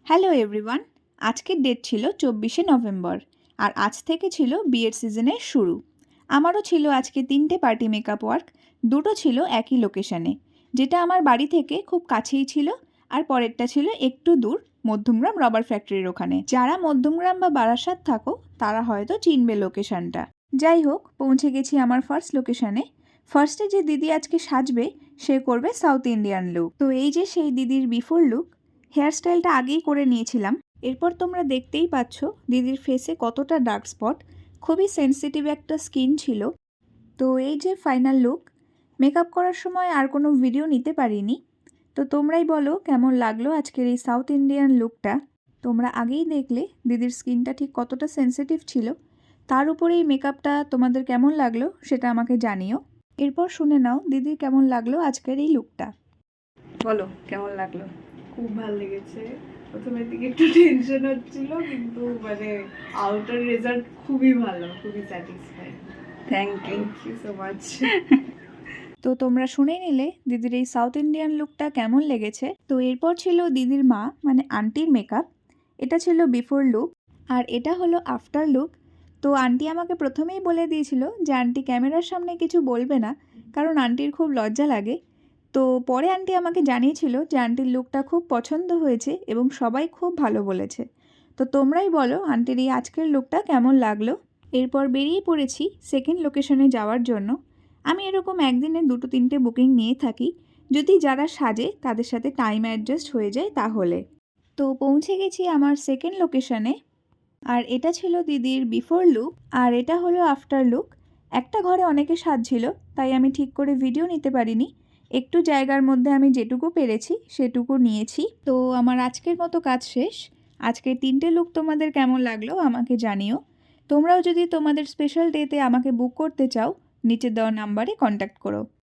Hello everyone, আজকের date ছিল 24শে November আর আজ থেকে ছিল বিয়ের সিজনের শুরু। আমারও ছিল আজকে 3টে পার্টি মেকআপ ওয়ার্ক, দুটো ছিল একই লোকেশনে, যেটা আমার বাড়ি থেকে খুব কাছেই ছিল আর পরেরটা ছিল একটু দূর, মধ্যমগ্রাম রবার ফ্যাক্টরির ওখানে। যারা মধ্যমগ্রাম বা বারাসাত থাকো তারা হয়তো চিনবে লোকেশনটা। যাই হোক, পৌঁছে গেছি আমার ফার্স্ট লোকেশনে। ফার্স্টে যে দিদি আজকে সাজবে সে করবে সাউথ ইন্ডিয়ান লুক। তো এই যে সেই দিদির বিফোর লুক, হেয়ারস্টাইলটা আগেই করে নিয়েছিলাম। এরপর তোমরা দেখতেই পাচ্ছ দিদির ফেসে কতটা ডার্ক স্পট, খুবই সেন্সিটিভ একটা স্কিন ছিল। তো এই যে ফাইনাল লুক, মেকআপ করার সময় আর কোনো ভিডিও নিতে পারিনি। তো তোমরাই বলো কেমন লাগলো আজকের এই সাউথ ইন্ডিয়ান লুকটা। তোমরা আগেই দেখলে দিদির স্কিনটা ঠিক কতটা সেন্সিটিভ ছিল, তার উপরে এই মেকআপটা তোমাদের কেমন লাগলো সেটা আমাকে জানিও। এরপর শুনে নাও দিদির কেমন লাগলো আজকের এই লুকটা। বলো কেমন লাগলো? খুব ভালো লেগেছে। প্রথমের দিকে একটু টেনশন হচ্ছিল, কিন্তু মানে আউটার রেজাল্ট খুবই ভালো, খুবই satisfied. Thank you so much. তো তোমরা শুনে নিলে দিদির এই সাউথ ইন্ডিয়ান লুকটা কেমন লেগেছে। তো এরপর ছিল দিদির মা মানে আন্টির মেকআপ। এটা ছিল বিফোর লুক আর এটা হলো আফটার লুক। তো আন্টি আমাকে প্রথমেই বলে দিয়েছিল যে আন্টি ক্যামেরার সামনে কিছু বলবে না, কারণ আন্টির খুব লজ্জা লাগে। তো পরে আন্টি আমাকে জানিয়েছিল যে আন্টির লুকটা খুব পছন্দ হয়েছে এবং সবাই খুব ভালো বলেছে। তো তোমরাই বলো আন্টির এই আজকের লুকটা কেমন লাগলো। এরপর বেরিয়ে পড়েছি সেকেন্ড লোকেশনে যাওয়ার জন্য। আমি এরকম একদিনে 2-3টে বুকিং নিয়ে থাকি, যদি যারা সাজে তাদের সাথে টাইম অ্যাডজাস্ট হয়ে যায় তাহলে। তো পৌঁছে গেছি আমার সেকেন্ড লোকেশনে আর এটা ছিল দিদির বিফোর লুক আর এটা হলো আফটার লুক। একটা ঘরে অনেকে সাজছিল, তাই আমি ঠিক করে ভিডিও নিতে পারিনি। একটু জায়গার মধ্যে আমি যেটুকু পেরেছি সেটুকু নিয়েছি। তো আমার আজকের মতো কাজ শেষ। আজকের 3টে লুক তোমাদের কেমন লাগলো আমাকে জানিও। তোমরাও যদি তোমাদের স্পেশাল ডেতে আমাকে বুক করতে চাও, নিচে দেওয়া নাম্বারে কন্ট্যাক্ট করো।